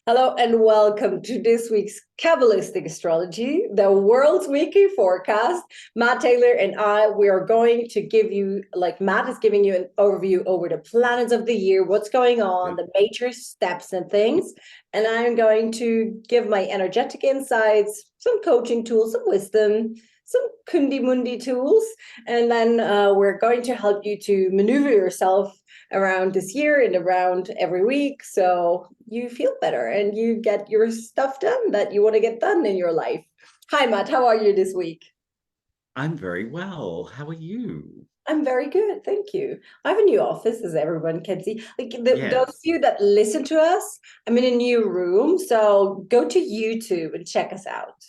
Hello and welcome to this week's Kabbalistic Astrology, the world's weekly forecast. Matt Taylor and we are going to give you, like Matt is giving you an overview over the planets of the year, what's going on, the major steps and things. And I'm going to give my energetic insights, some coaching tools, some wisdom, some kundi mundi tools. And then we're going to help you to maneuver yourself around this year and around every week, so you feel better and you get your stuff done that you want to get done in your life. Hi Matt, how are you this week? I'm very well. How are you? I'm very good, thank you. I have a new office, as everyone can see. Like those of Yes, you that listen to us, I'm in a new room, so go to YouTube and check us out.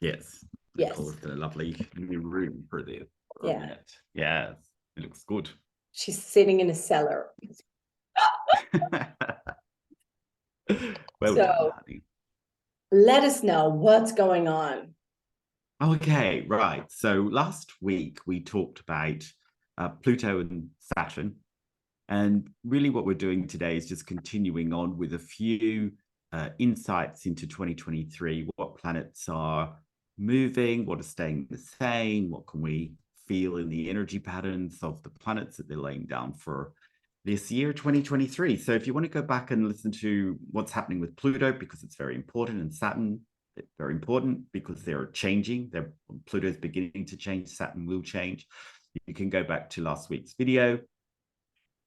yes. We call Yes, it a lovely new room for this for a yeah. minute. Yes, it looks good. She's sitting in a cellar. Well done, So honey. let us know what's going on. Okay, right. So last week we talked about Pluto and Saturn. And really what we're doing today is just continuing on with a few insights into 2023, what planets are moving, what are staying the same, what can we feel in the energy patterns of the planets that they're laying down for this year, 2023. So if you want to go back and listen to what's happening with Pluto, because it's very important, and Saturn, it's very important because they're changing. Pluto's beginning to change, Saturn will change. You can go back to last week's video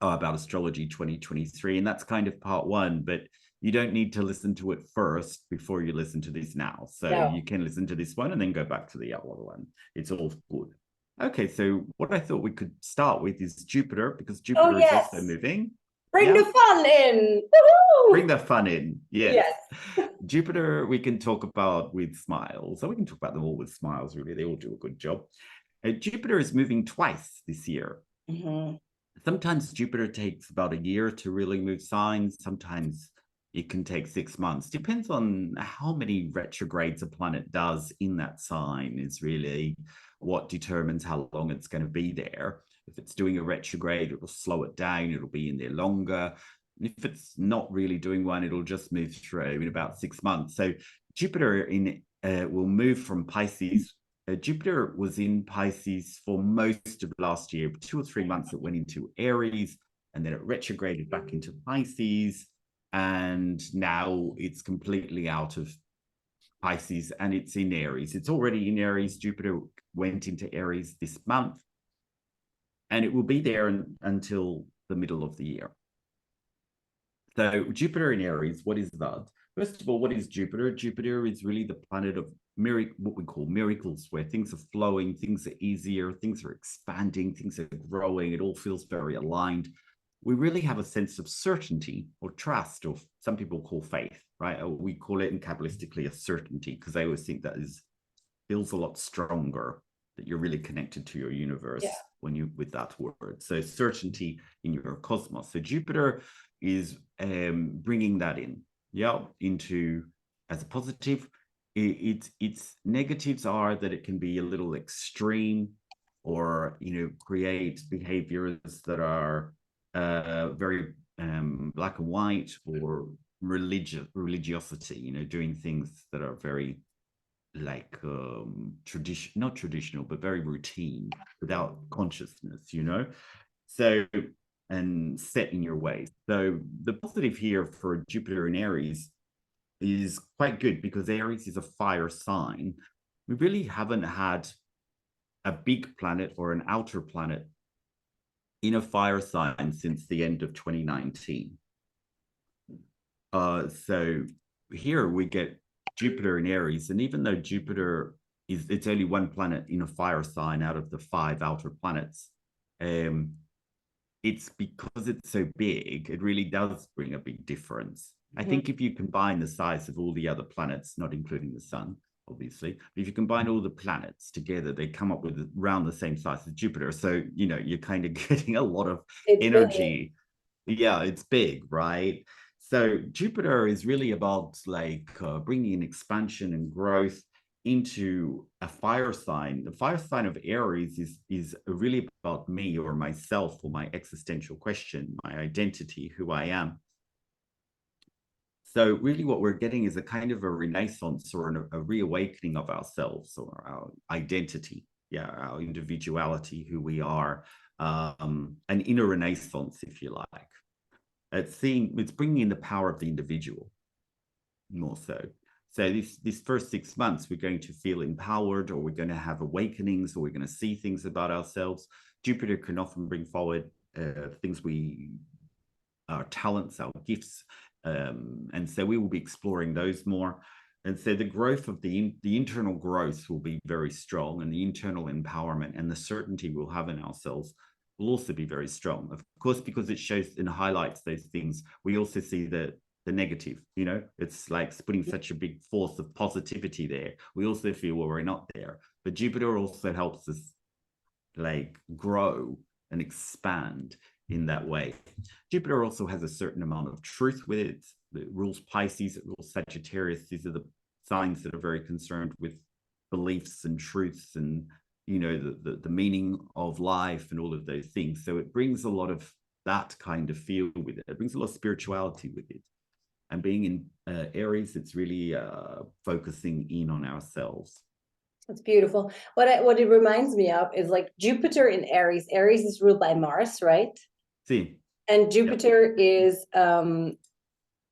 about astrology 2023, and that's kind of part one, but you don't need to listen to it first before you listen to this now. So No. you can listen to this one and then go back to the other one. It's all good. Okay, so what I thought we could start with is Jupiter, because Oh Jupiter is also yes, moving. bring Yeah, the fun in. bring Woohoo! the fun in. Yes. Yes. Jupiter, we can talk about with smiles. So we can talk about them all with smiles, really. They all do a good job. Jupiter is moving twice this year. Mm-hmm. Sometimes Jupiter takes about a year to really move signs. Sometimes it can take 6 months. Depends on how many retrogrades a planet does in that sign, is really what determines how long it's going to be there. If it's doing a retrograde, it will slow it down. It'll be in there longer. If it's not really doing one, it'll just move through in about 6 months. So Jupiter will move from Pisces. Jupiter was in Pisces for most of last year, 2 or 3 months it went into Aries, and then it retrograded back into Pisces, and now it's completely out of Pisces and it's in Aries. It's already in Aries. Jupiter went into Aries this month, and it will be there until the middle of the year. So Jupiter in Aries, what is that? First of all, what is Jupiter? Jupiter is really the planet of what we call miracles, where things are flowing, things are easier, things are expanding, things are growing. It all feels very aligned. We really have a sense of certainty or trust, or some people call faith, right? Or we call it in Kabbalistically a certainty, because I always think that feels a lot stronger, that you're really connected to your universe when you with that word. So certainty in your cosmos. So Jupiter is bringing that in, into as a positive. Its negatives are that it can be a little extreme, or create behaviors that are very black and white, or religiosity, doing things that are very like not traditional, but very routine, without consciousness, so, and set in your ways. So the positive here for Jupiter in Aries is quite good, because Aries is a fire sign. We really haven't had a big planet or an outer planet in a fire sign since the end of 2019. So here we get Jupiter in Aries, and even though Jupiter it's only one planet in a fire sign out of the 5 outer planets, it's because it's so big, it really does bring a big difference. I think if you combine the size of all the other planets, not including the sun, obviously, but if you combine all the planets together, they come up with around the same size as Jupiter. So, you're kind of getting a lot of energy. Yeah, it's big, right? So Jupiter is really about like bringing in expansion and growth into a fire sign. The fire sign of Aries is really about me, or myself, or my existential question, my identity, who I am. So really what we're getting is a kind of a renaissance or a reawakening of ourselves or our identity, our individuality, who we are, an inner renaissance, if you like. It's bringing in the power of the individual more so. So this first 6 months, we're going to feel empowered, or we're going to have awakenings, or we're going to see things about ourselves. Jupiter can often bring forward things our talents, our gifts, and so we will be exploring those more. And so the growth of the internal growth will be very strong, and the internal empowerment and the certainty we'll have in ourselves will also be very strong. Of course, because it shows and highlights those things, we also see the negative, it's like putting such a big force of positivity there. We also feel, well, we're not there. But Jupiter also helps us like grow and expand in that way. Jupiter also has a certain amount of truth with it. It rules Pisces, it rules Sagittarius. These are the signs that are very concerned with beliefs and truths and the meaning of life and all of those things. So it brings a lot of that kind of feel with it. It brings a lot of spirituality with it. And being in Aries, it's really focusing in on ourselves. That's beautiful. What it reminds me of is like Jupiter in Aries. Aries is ruled by Mars, right? See. And Jupiter is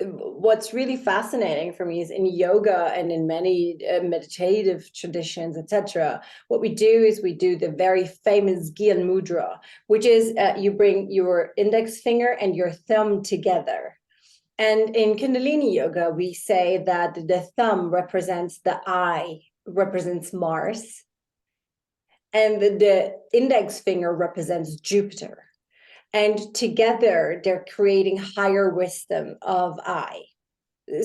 what's really fascinating for me is in yoga and in many meditative traditions, etc. What we do is we do the very famous Gyan Mudra, which is you bring your index finger and your thumb together. And in Kundalini Yoga, we say that the thumb represents the eye, represents Mars, and the index finger represents Jupiter. And together, they're creating higher wisdom of I.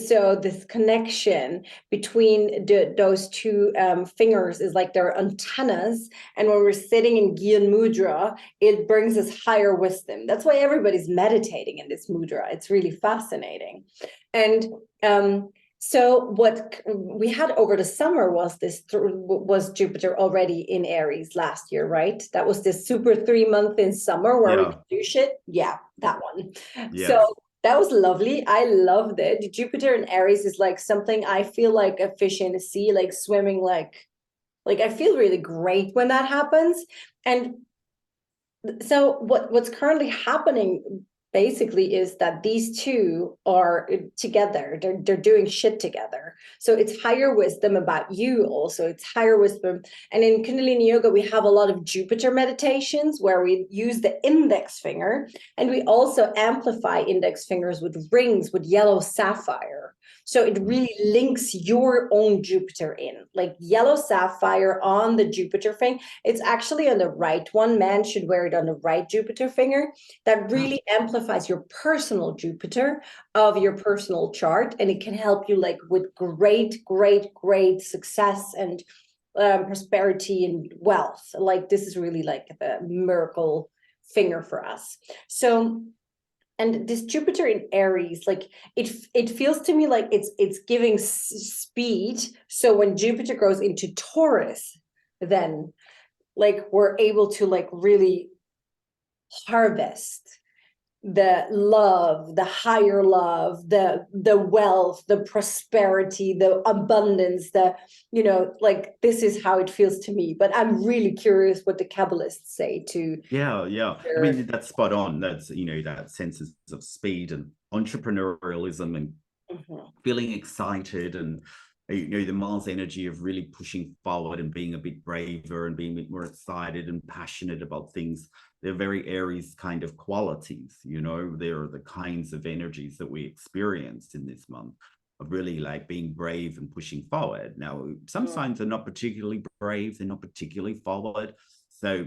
So this connection between those two fingers is like their antennas. And when we're sitting in Gyan Mudra, it brings us higher wisdom. That's why everybody's meditating in this mudra. It's really fascinating. And so what we had over the summer was Jupiter already in Aries last year, right? That was this super 3 month in summer where we could do shit. Yeah, that one. Yeah. So that was lovely. I loved it. Jupiter in Aries is like something I feel like a fish in the sea, like swimming, like I feel really great when that happens. And so what's currently happening basically is that these two are together. They're doing shit together. So it's higher wisdom about you also. It's higher wisdom. And in Kundalini Yoga, we have a lot of Jupiter meditations where we use the index finger, and we also amplify index fingers with rings with yellow sapphire. So it really links your own Jupiter in, like yellow sapphire on the Jupiter thing. It's actually on the right one. Man should wear it on the right Jupiter finger. That really amplifies your personal Jupiter of your personal chart. And it can help you like with great success and prosperity and wealth. Like this is really like the miracle finger for us. So, and this Jupiter in Aries, like it feels to me like it's giving speed. So when Jupiter goes into Taurus, then like we're able to like really harvest the love, the higher love, the wealth, the prosperity, the abundance, like this is how it feels to me. But I'm really curious what the Kabbalists say too. Yeah. I mean, that's spot on. That's, that sense of speed and entrepreneurialism and feeling excited and, the Mars energy of really pushing forward and being a bit braver and being a bit more excited and passionate about things. They're very Aries kind of qualities, they're the kinds of energies that we experienced in this month of really like being brave and pushing forward. Now, some signs are not particularly brave, they're not particularly forward. So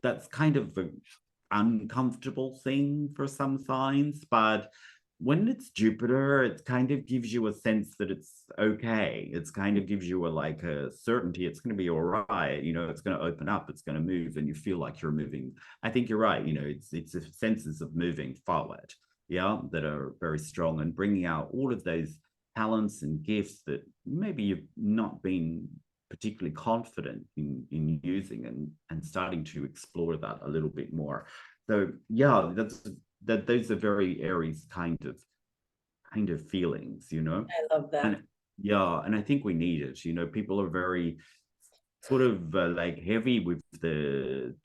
that's kind of an uncomfortable thing for some signs, but when it's Jupiter, it kind of gives you a sense that it's okay. It's kind of gives you a certainty. It's going to be all right. It's going to open up. It's going to move, and you feel like you're moving. I think you're right. It's a senses of moving forward, that are very strong and bringing out all of those talents and gifts that maybe you've not been particularly confident in using and starting to explore that a little bit more. So those are very Aries kind of kind of feelings, you know. I love that. And yeah, and I think we need it. You know, people are very sort of like heavy with the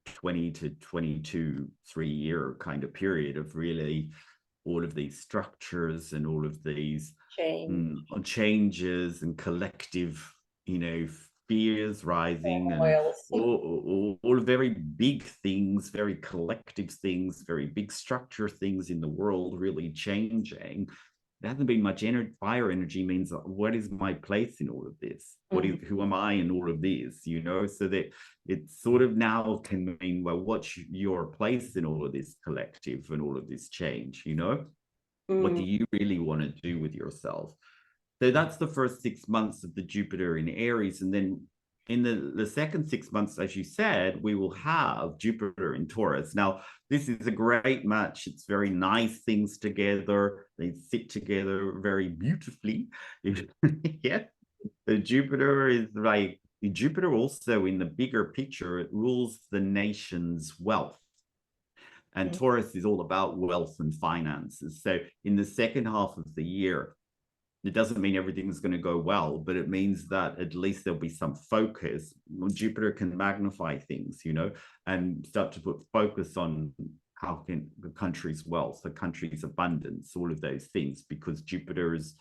20 to 22, 3 year kind of period of really all of these structures and all of these Change. changes and collective, you know, fears rising, and Oils. all very big things, very collective things, very big structure things in the world really changing. There hasn't been much fire energy means what is my place in all of this? Who am I in all of this? You know, so that it sort of now can mean, well, what's your place in all of this collective and all of this change? You know, what do you really want to do with yourself? So that's the first 6 months of the Jupiter in Aries. And then in the second 6 months, as you said, we will have Jupiter in Taurus. Now, this is a great match. It's very nice things together. They sit together very beautifully. Yeah. The Jupiter is like, Jupiter also in the bigger picture, it rules the nation's wealth. And Taurus is all about wealth and finances. So in the second half of the year, it doesn't mean everything's going to go well, but it means that at least there'll be some focus. Jupiter can magnify things, you know, and start to put focus on how can the country's wealth, the country's abundance, all of those things, because Jupiter is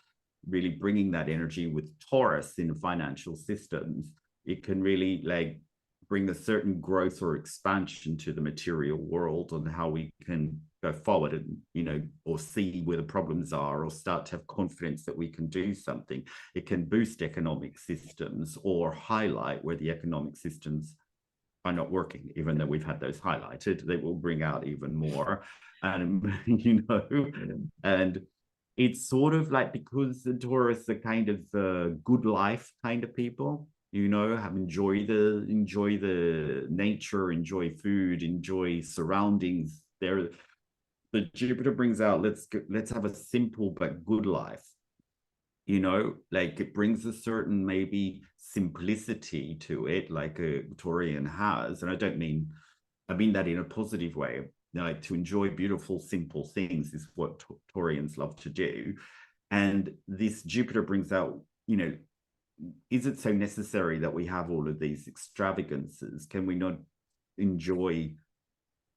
really bringing that energy with Taurus in the financial systems. It can really like bring a certain growth or expansion to the material world on how we can go forward and, you know, or see where the problems are, or start to have confidence that we can do something. It can boost economic systems or highlight where the economic systems are not working, even though we've had those highlighted. They will bring out even more. And, you know, and it's sort of like, because the Taurus are kind of good life kind of people, you know, enjoy the nature, enjoy food, enjoy surroundings. The Jupiter brings out, let's have a simple but good life. You know, like it brings a certain maybe simplicity to it, like a Taurian has. And I mean that in a positive way. You know, like to enjoy beautiful, simple things is what Taurians love to do. And this Jupiter brings out, you know, is it so necessary that we have all of these extravagances? Can we not enjoy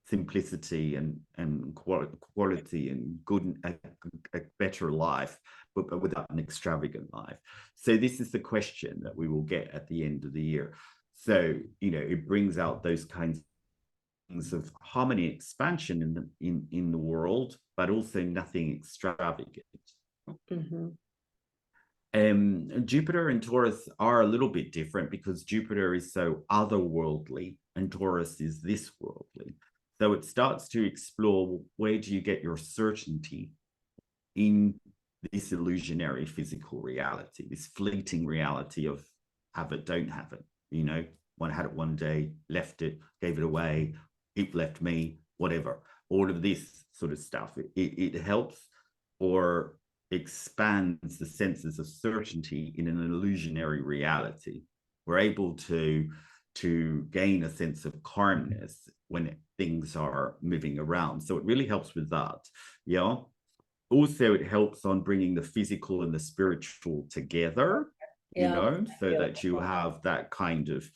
simplicity and quality and good, a better life, but without an extravagant life? So this is the question that we will get at the end of the year. So, you know, it brings out those kinds of harmony, expansion in the world, but also nothing extravagant. Jupiter and Taurus are a little bit different because Jupiter is so otherworldly and Taurus is this worldly. So it starts to explore, where do you get your certainty in this illusionary physical reality, this fleeting reality of have it, don't have it. You know, one had it one day, left it, gave it away, it left me, whatever. All of this sort of stuff. It helps or expands the senses of certainty in an illusionary reality. We're able to gain a sense of calmness when things are moving around. So it really helps with that. Yeah. Also, it helps on bringing the physical and the spiritual together, you know, so that you have that kind of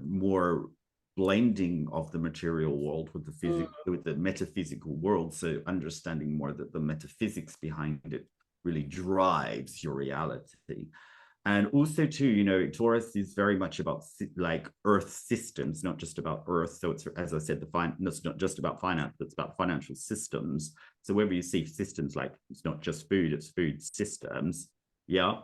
more blending of the material world with the physical, with the metaphysical world. So understanding more that the metaphysics behind it really drives your reality. And also too, you know, Taurus is very much about like Earth systems, not just about Earth. So it's, as I said, it's not just about finance, it's about financial systems. So wherever you see systems, like it's not just food, it's food systems. Yeah.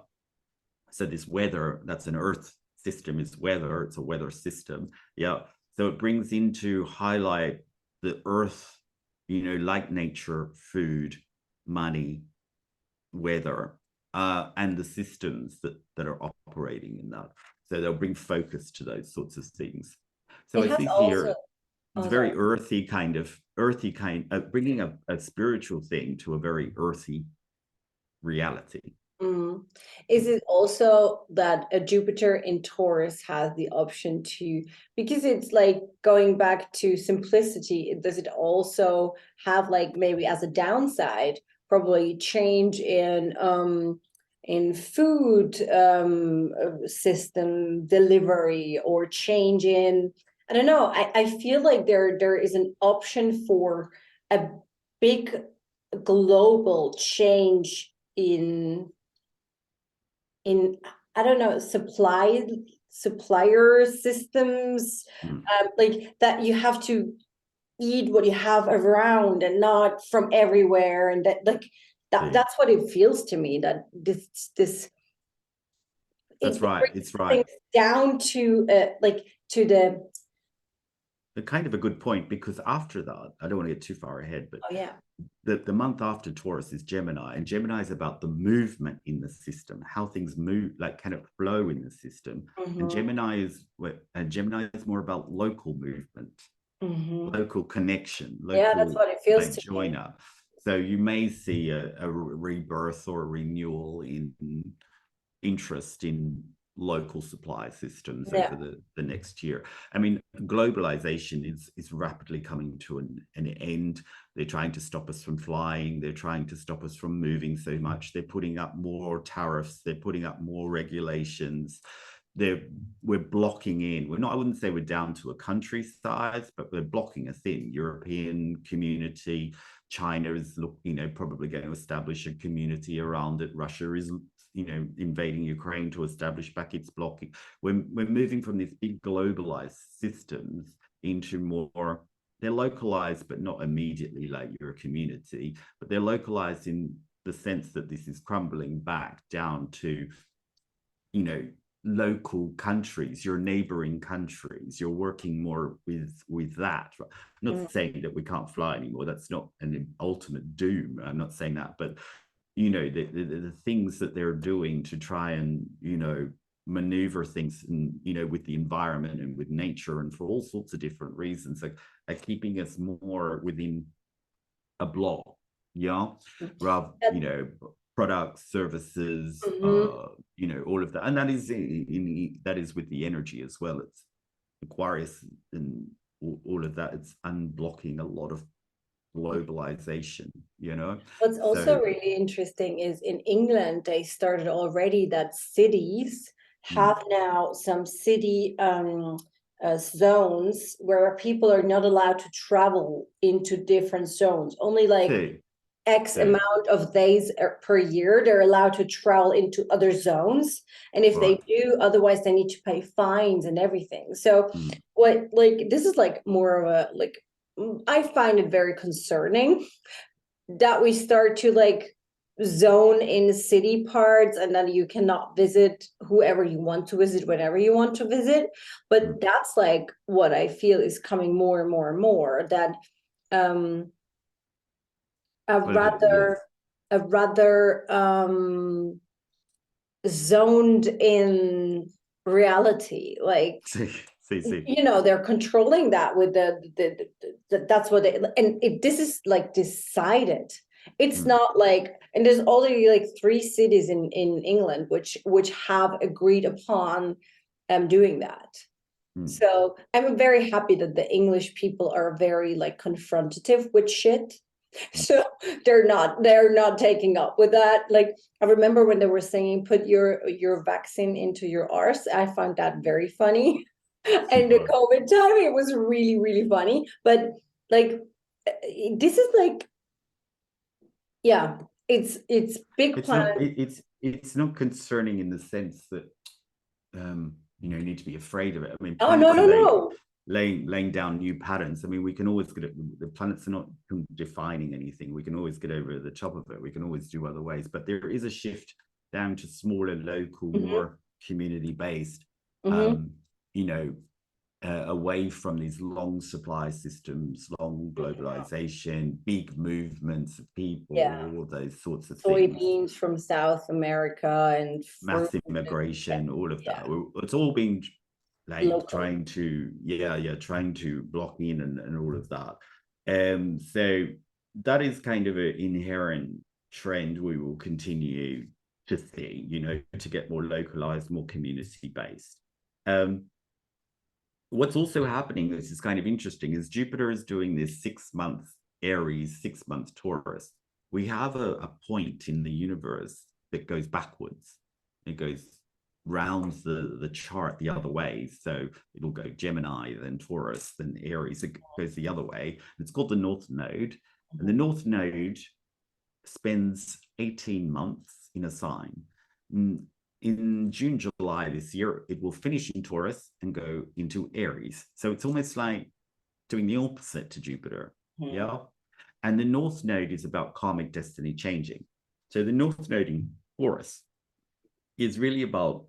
So this weather, that's an Earth system, is weather, it's a weather system. Yeah. So it brings into highlight the Earth, you know, like nature, food, money, weather, and the systems that are operating in that. So they'll bring focus to those sorts of things. So I see here, it's very earthy kind of, bringing a spiritual thing to a very earthy reality. Is it also that a Jupiter in Taurus has the option to, because it's like going back to simplicity, does it also have like maybe as a downside probably change in food system delivery, or change in, I don't know, I feel like there is an option for a big global change in I don't know, supplier systems, like that you have to eat what you have around and not from everywhere, and that like that's what it feels to me, that this that's right, it's right. Things down to like to the kind of a good point, because after that, I don't want to get too far ahead, but the month after Taurus is Gemini, and Gemini is about the movement in the system, how things move, like kind of flow in the system. And Gemini is more about local movement, local connection, local, that's what it feels to join me. up. So you may see a rebirth or a renewal in interest in local supply systems over the next year. I mean, globalization is rapidly coming to an end. They're trying to stop us from flying. They're trying to stop us from moving so much. They're putting up more tariffs. They're putting up more regulations. We're blocking in. We're not, I wouldn't say we're down to a country size, but we're blocking us in. European community, China is probably going to establish a community around it. Russia is invading Ukraine to establish back its blocking. We're moving from these big globalized systems into more, they're localized, but not immediately like you're a community, but they're localized in the sense that this is crumbling back down to, local countries, your neighboring countries. You're working more with that. I'm not saying that we can't fly anymore. That's not an ultimate doom. I'm not saying that, but the things that they're doing to try and maneuver things and with the environment and with nature and for all sorts of different reasons, like keeping us more within a block, rather products, services, all of that. And that is that is with the energy as well. It's Aquarius and all of that. It's unblocking a lot of globalization. What's also really interesting is in England they started already that cities have now some city zones where people are not allowed to travel into different zones, only like X amount of days per year they're allowed to travel into other zones, and if they do, otherwise they need to pay fines and everything. So what, like, this is like more of a, like, I find it very concerning that we start to like zone in city parts, and then you cannot visit whoever you want to visit whenever you want to visit. But that's like what I feel is coming more and more and more, that a rather zoned in reality, like they're controlling that with the that's what they, and this is like decided. It's not like, and there's already like 3 cities in England which have agreed upon doing that. So I'm very happy that the English people are very like confrontative with shit. So they're not taking up with that. Like, I remember when they were saying put your vaccine into your arse. I found that very funny. And the COVID time, it was really, really funny. But like, this is like, it's big plan. It's not concerning in the sense that you need to be afraid of it. I mean, no. Laying down new patterns. I mean, we can always the planets are not defining anything. We can always get over the top of it. We can always do other ways, but there is a shift down to smaller, local, more community-based, away from these long supply systems, long globalization, big movements of people, all of those sorts of things. Soybeans from South America and massive migration, all of that. It's all been like local. trying to block in and all of that. So that is kind of an inherent trend we will continue to see, to get more localized, more community-based. What's also happening, this is kind of interesting, is Jupiter is doing this 6-month Aries, 6-month Taurus. we have a point in the universe that goes backwards. It goes rounds the chart the other way. So it'll go Gemini, then Taurus, then Aries. It goes the other way. It's called the North Node. And the North Node spends 18 months in a sign. In June, July this year, it will finish in Taurus and go into Aries. So it's almost like doing the opposite to Jupiter. Yeah. And the North Node is about karmic destiny changing. So the North Node in Taurus is really about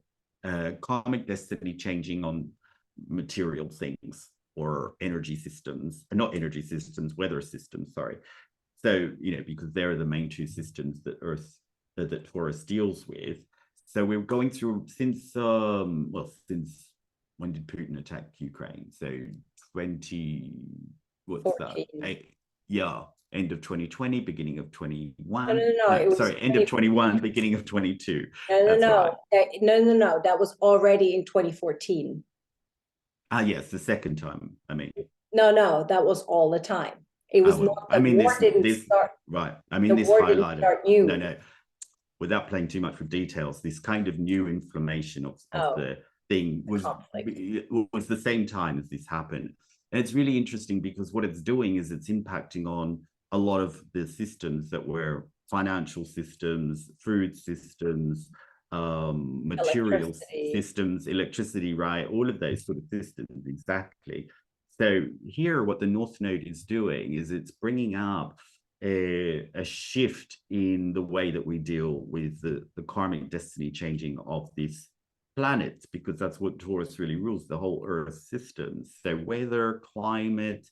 karmic destiny changing on material things or energy systems, not energy systems, weather systems, sorry. So, because they're the main two systems that that Taurus deals with. So we're going through since when did Putin attack Ukraine? So 20, yeah, end of 2020, beginning of 21. End of 21, beginning of 22. No. That was already in 2014. Yes, the second time, I mean. No, that was all the time. It was not, war didn't start. Right. I mean, this highlighted, no. Without playing too much with details, this kind of new inflammation of the thing was the same time as this happened. And it's really interesting because what it's doing is it's impacting on a lot of the systems that were financial systems, food systems, material systems, electricity, right? All of those sort of systems, exactly. So here, what the North Node is doing is it's bringing up a shift in the way that we deal with the karmic destiny changing of this planet, because that's what Taurus really rules, the whole Earth system. So weather, climate,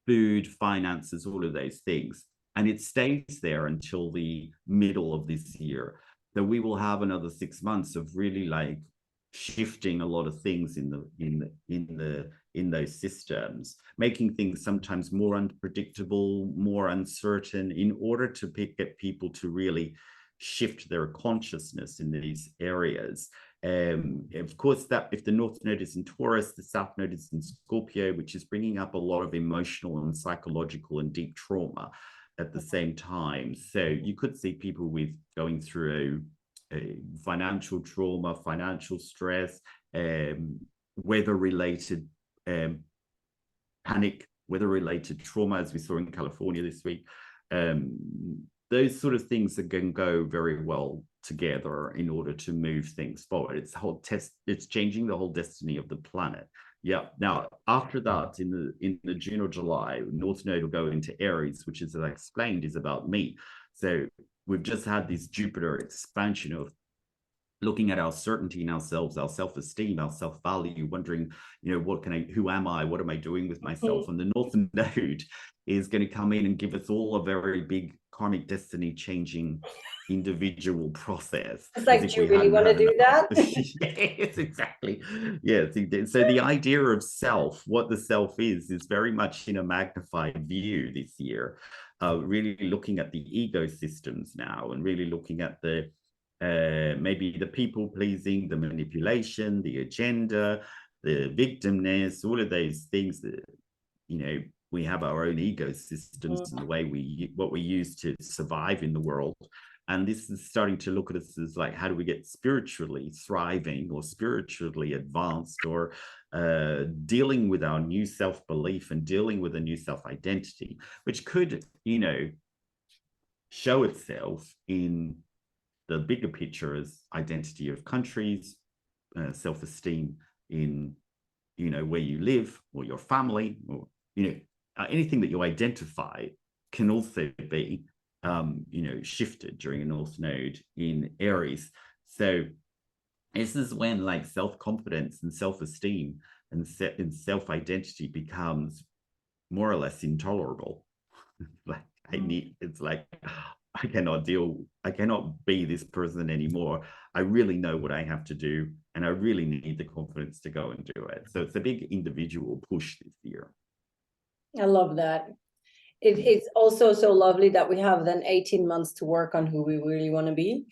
food, finances, all of those things. And it stays there until the middle of this year. So we will have another 6 months of really like shifting a lot of things in those systems, making things sometimes more unpredictable, more uncertain, in order to get people to really shift their consciousness in these areas. Of course, that if the North Node is in Taurus, the South Node is in Scorpio, which is bringing up a lot of emotional and psychological and deep trauma at the same time. So you could see people with going through financial trauma, financial stress, weather-related panic, weather-related trauma, as we saw in California this week. Those sort of things that can go very well together in order to move things forward. It's changing the whole destiny of the planet. Yeah. Now, after that, in the June or July, North Node will go into Aries, which, as I explained, is about me. So we've just had this Jupiter expansion of looking at our certainty in ourselves, our self-esteem, our self-value, wondering, who am I? What am I doing with myself? And the North Node is going to come in and give us all a very big karmic destiny changing individual process. It's like, do you really want to do that? Yes, exactly. Yes. So the idea of self, what the self is very much in a magnified view this year, really looking at the ego systems now, and really looking at the maybe the people pleasing, the manipulation, the agenda, the victimness, all of those things that, we have our own ego systems and the way what we use to survive in the world. And this is starting to look at us as like, how do we get spiritually thriving or spiritually advanced, or dealing with our new self-belief and dealing with a new self-identity, which could, show itself in the bigger picture as identity of countries, self-esteem in, where you live or your family, or, anything that you identify can also be, shifted during a North Node in Aries. So this is when like self-confidence and self-esteem and self-identity becomes more or less intolerable. Like I cannot be this person anymore. I really know what I have to do, and I really need the confidence to go and do it. So it's a big individual push this year. I love that. It's also so lovely that we have then 18 months to work on who we really want to be.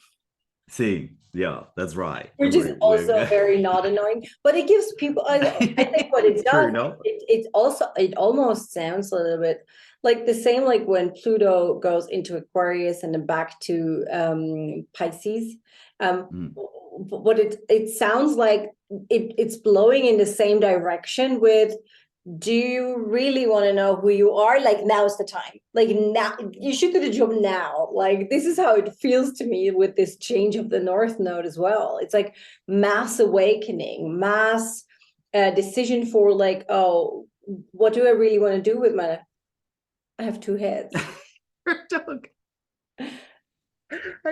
See, Yeah, that's right. Which is also very not annoying, but it gives people, I think what it True, does, no? it almost sounds a little bit like the same, like when Pluto goes into Aquarius and then back to Pisces. What it sounds like it's blowing in the same direction with, do you really want to know who you are? Like, now's the time. Like, now you should do the job now. Like, this is how it feels to me with this change of the North Node as well. It's like mass awakening, mass decision for like, oh, what do I really want to do with my, I have two heads. Dog.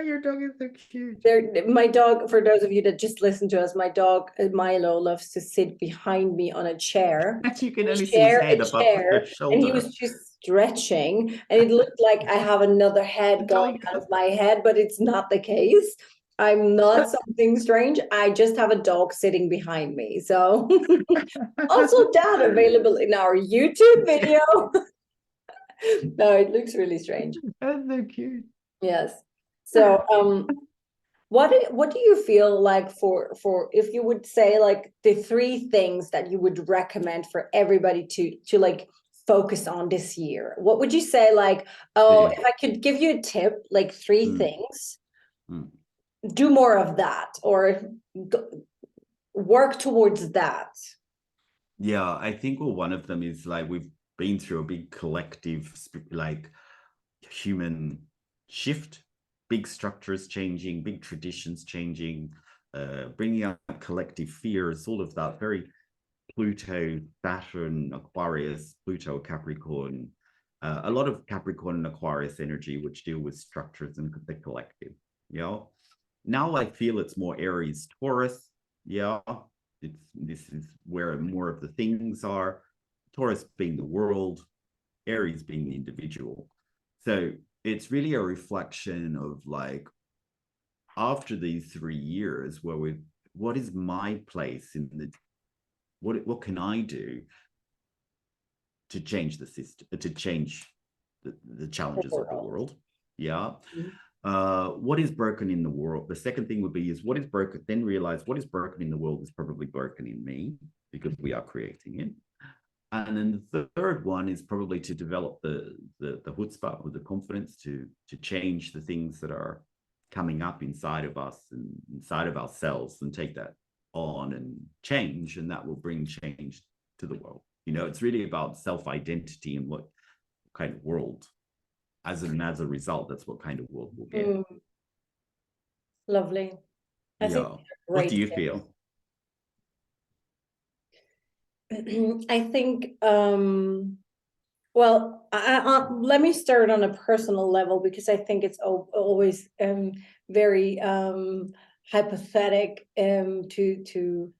Your dog is so cute. My dog, for those of you that just listen to us, my dog Milo loves to sit behind me on a chair. And you can only see his head above your shoulder. And he was just stretching, and it looked like I have another head going out of my head, but it's not the case. I'm not something strange. I just have a dog sitting behind me. So also that available in our YouTube video. No, it looks really strange. That's so cute. Yes. So what do you feel like for if you would say like the three things that you would recommend for everybody to like focus on this year? What would you say, like, oh, if I could give you a tip, like three things, do more of that, or work towards that? Yeah, I think one of them is like we've been through a big collective like human shift, big structures changing, big traditions changing, bringing up collective fears, all of that. Very Pluto, Saturn, Aquarius, Pluto, Capricorn, a lot of Capricorn and Aquarius energy, which deal with structures and the collective. Yeah. Now I feel it's more Aries, Taurus. Yeah. This is where more of the things are. Taurus being the world, Aries being the individual. So it's really a reflection of like, after these 3 years where what is my place in the, what can I do to change the system, to change the challenges of the world? Yeah. What is broken in the world? The second thing would be is what is broken, then realize what is broken in the world is probably broken in me, because we are creating it. And then the third one is probably to develop the chutzpah, or the confidence to change the things that are coming up inside of us and inside of ourselves, and take that on and change, and that will bring change to the world. You know, it's really about self-identity and what kind of world, as a result, that's what kind of world we'll get. Lovely. What do you feel? I think well, let me start on a personal level, because I think it's always very hypothetic to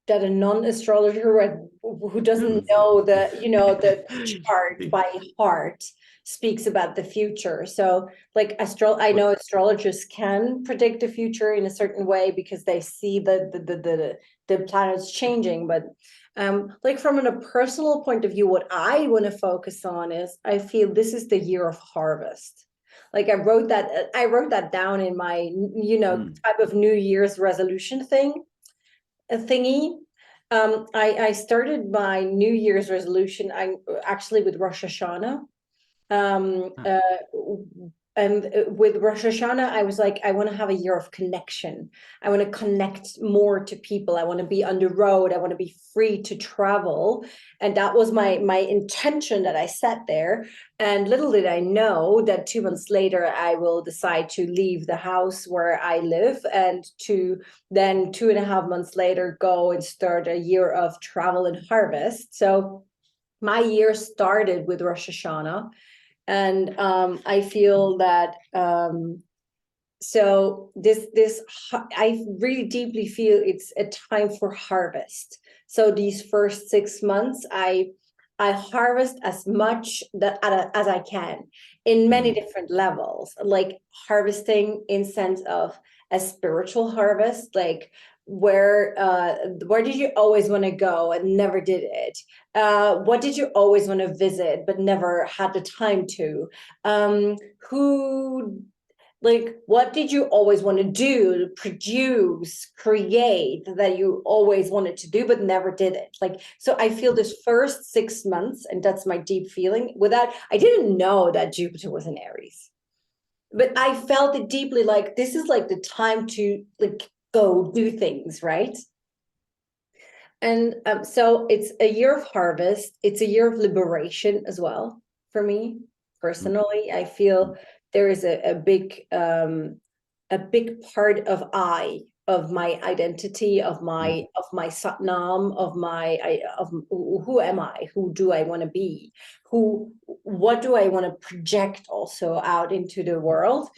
that a non-astrologer who doesn't know the chart by heart speaks about the future. So like I know astrologers can predict the future in a certain way because they see the planets changing, but like from a personal point of view, what I want to focus on is, I feel this is the year of harvest. Like I wrote that down in my type of New Year's resolution thingy. I started my New Year's resolution actually with Rosh Hashanah. And with Rosh Hashanah, I was like, I want to have a year of connection. I want to connect more to people. I want to be on the road. I want to be free to travel. And that was my intention that I set there. And little did I know that 2 months later, I will decide to leave the house where I live, and to then 2.5 months later, go and start a year of travel and harvest. So my year started with Rosh Hashanah. And I feel that so this I really deeply feel it's a time for harvest. So these first 6 months, I harvest as much as I can in many different levels, like harvesting in sense of a spiritual harvest, like where did you always want to go and never did it? What did you always want to visit but never had the time to? Who Like, what did you always want to do, produce, create, that you always wanted to do but never did it? Like, so I feel this first 6 months, and that's my deep feeling, I didn't know that Jupiter was in Aries, but I felt it deeply, like this is like the time to like go do things, right? And so it's a year of harvest. It's a year of liberation as well for me personally. I feel there is a big part of my identity, of my Satnam, of who am I? Who do I want to be? What do I want to project also out into the world?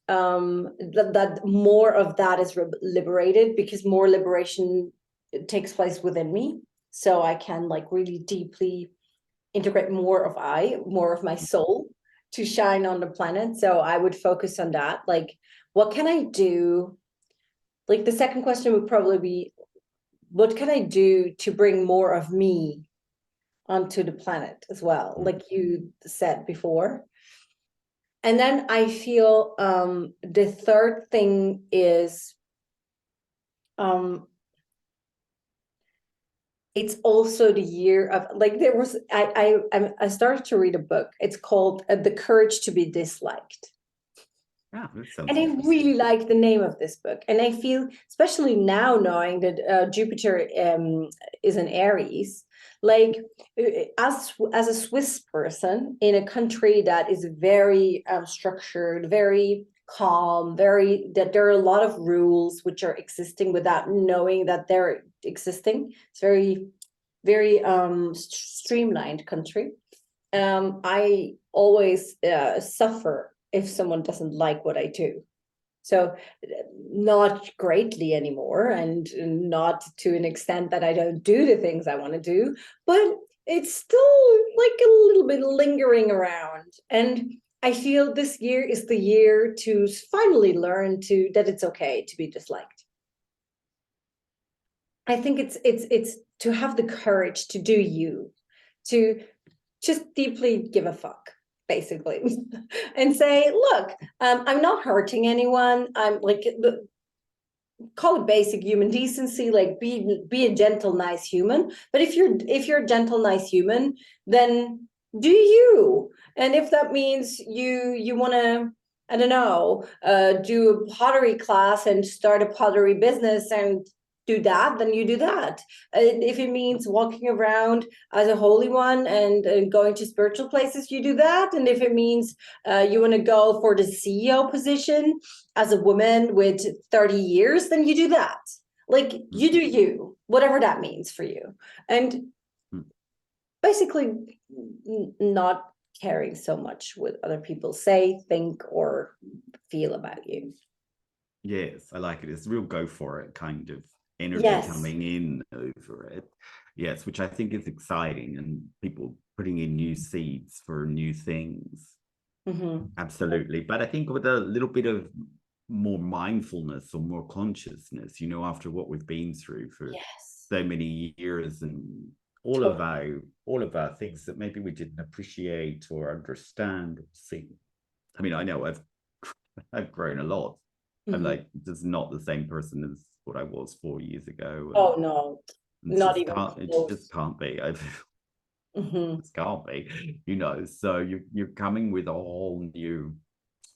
That more of that is liberated, because more liberation takes place within me, so I can like really deeply integrate more of my soul to shine on the planet. So I would focus on that, like what can I do? Like the second question would probably be, what can I do to bring more of me onto the planet as well, like you said before. And then I feel the third thing is it's also the year of, like, there was I started to read a book. It's called The Courage to be Disliked. Yeah, that sounds And I really like the name of this book. And I feel, especially now knowing that Jupiter is in Aries, like as a Swiss person in a country that is very structured, very calm, that there are a lot of rules which are existing without knowing that they're existing. It's very, very streamlined country. I always suffer if someone doesn't like what I do. So not greatly anymore, and not to an extent that I don't do the things I want to do, but it's still like a little bit lingering around. And I feel this year is the year to finally learn that it's okay to be disliked. I think it's to have the courage to do you, to just deeply give a fuck, basically, and say, look, I'm not hurting anyone. I'm like, call it basic human decency, like be a gentle, nice human. But if you're a gentle, nice human, then do you. And if that means you want to, I don't know, do a pottery class and start a pottery business and do that, then you do that. If it means walking around as a holy one and going to spiritual places, you do that. And if it means you want to go for the CEO position as a woman with 30 years, then you do that. Like, you do you, whatever that means for you. And basically not caring so much what other people say, think, or feel about you. Yes, I like it. It's a real go for it kind of energy Yes. coming in over it. Yes, which I think is exciting, and people putting in new seeds for new things. Absolutely. But I think with a little bit of more mindfulness or more consciousness, after what we've been through for so many years, and all of our things that maybe we didn't appreciate or understand or see. I mean, I know I've grown a lot. I'm like just not the same person as what I was 4 years ago. Oh no, not even close. It just can't be. It can't be, So you're coming with a whole new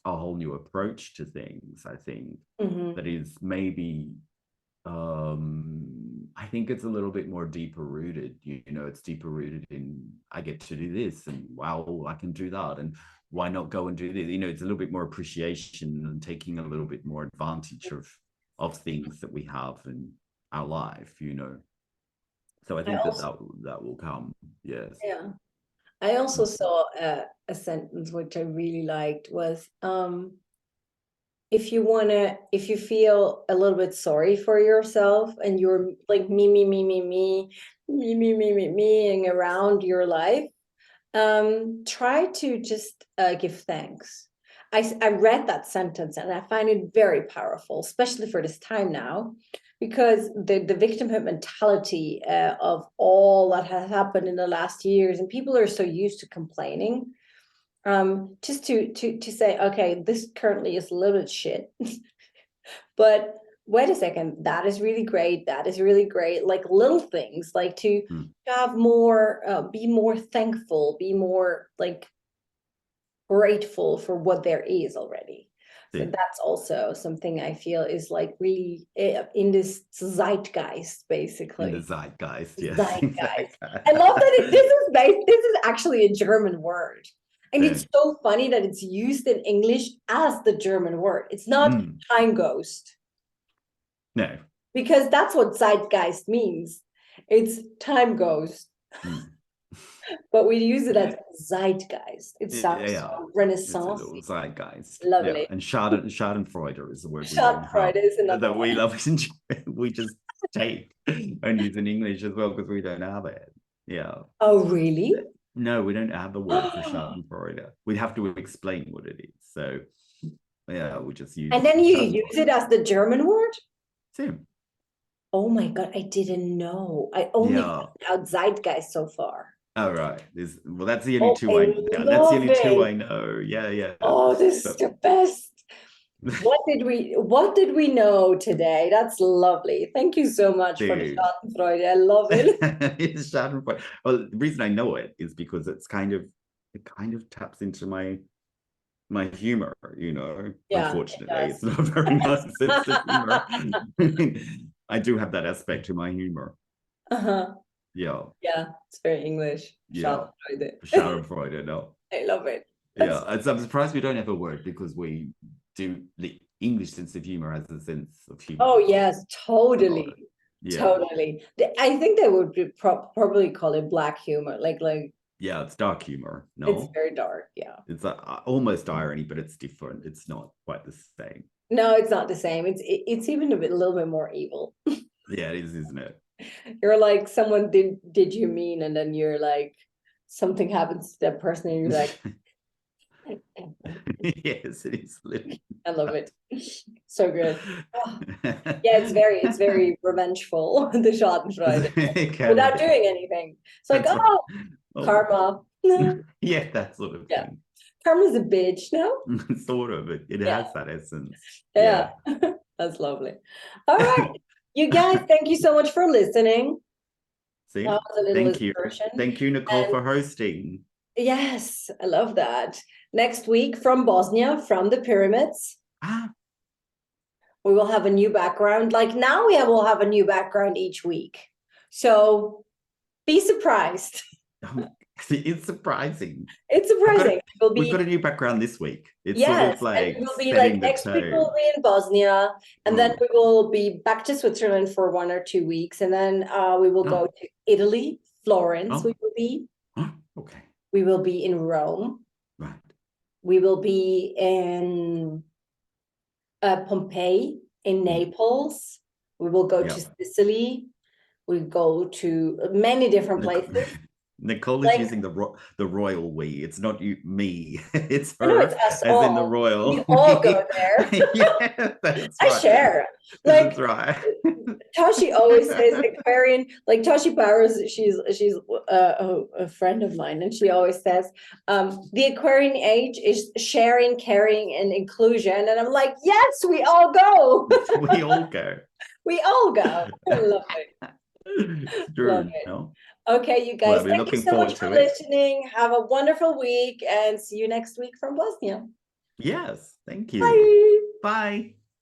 approach to things. I think that is maybe. I think it's a little bit more deeper rooted. It's deeper rooted in I get to do this, and wow, I can do that, and why not go and do this? It's a little bit more appreciation and taking a little bit more advantage of things that we have in our life. So I think that will come. Yes. Yeah. I also saw a sentence which I really liked was, if you feel a little bit sorry for yourself and you're like meing around your life, try to just give thanks. I read that sentence and I find it very powerful, especially for this time now, because the victimhood mentality of all that has happened in the last years, and people are so used to complaining. just to say, okay, this currently is a little bit shit, but wait a second, that is really great. That is really great. Like little things, like to have more, be more thankful, be more like grateful for what there is already. So that's also something I feel is like really in this zeitgeist, basically. In the zeitgeist, yes. Zeitgeist. I love that this is actually a German word. And it's so funny that it's used in English as the German word. It's not time ghost. No. Because that's what zeitgeist means. It's time ghost. But we use it as zeitgeist. It sounds so Renaissance. It's a little zeitgeist. Lovely. Yeah. And Schadenfreude is the word Schadenfreude is another that we love. We just take and use in English as well because we don't have it. Yeah. Oh, really? No, we don't have the word for Schadenfreude. We have to explain what it is. So, yeah, we just use. And then you use it as the German word? Same. Oh my God, I didn't know. I only found out zeitgeist so far. Oh, right. Well, that's the only two I know. Yeah, that's the only two I know. Yeah, yeah. Oh, this is the best. What did we know today? That's lovely. Thank you so much for the Schadenfreude. I love it. It's Schadenfreude. Well, the reason I know it is because it kind of taps into my humor, you know. Yeah, unfortunately, it's not a very nice sense of humor. I do have that aspect to my humor. Yeah. Yeah, it's very English. Yeah. Schadenfreude, no. I love it. Yeah, I'm surprised we don't have a word because we do the English sense of humor as a sense of humor. Oh yes, totally. Yeah. Totally. I think they would probably call it black humor, like yeah, it's dark humor. No, it's very dark. Yeah, it's almost irony, but it's different. It's not quite the same. No, it's not the same. It's even a little bit more evil. Yeah, it is, isn't it? You're like, someone did you mean, and then you're like, something happens to that person, and you're like. Yes, it is. I love it. So good. Oh. Yeah, it's very revengeful, the Schadenfreude, without doing anything. It's like, karma. Yeah, that sort of thing. Karma's a bitch, no? Sort of. It has that essence. Yeah. That's lovely. All right. You guys, thank you so much for listening. See? Thank you. Thank you, Nicole, for hosting. Yes, I love that. Next week from Bosnia, from the pyramids. We will have a new background. Like now will have a new background each week. So be surprised. It's surprising. It's surprising. We've got a new background this week. It's sort of like it will be like next week we'll be in Bosnia, and then we will be back to Switzerland for 1 or 2 weeks, and then we will go to Italy, Florence. We will be. Okay. We will be in Rome. Right. We will be in Pompeii, in Naples. We will go to Sicily. We go to many different places. Nicole is using the royal we. It's not me. It's her. No, it's us as all. In the royal. We all go there. Yeah, that's right. I share. Like, that's right. Tashi always says Aquarian. Like Tashi Powers, she's a friend of mine, and she always says the Aquarian age is sharing, caring, and inclusion. And I'm like, yes, we all go. We all go. We all go. I love it. Love it. No? Okay, you guys, thank you so much for listening. Have a wonderful week, and see you next week from Bosnia. Yes, thank you. Bye. Bye.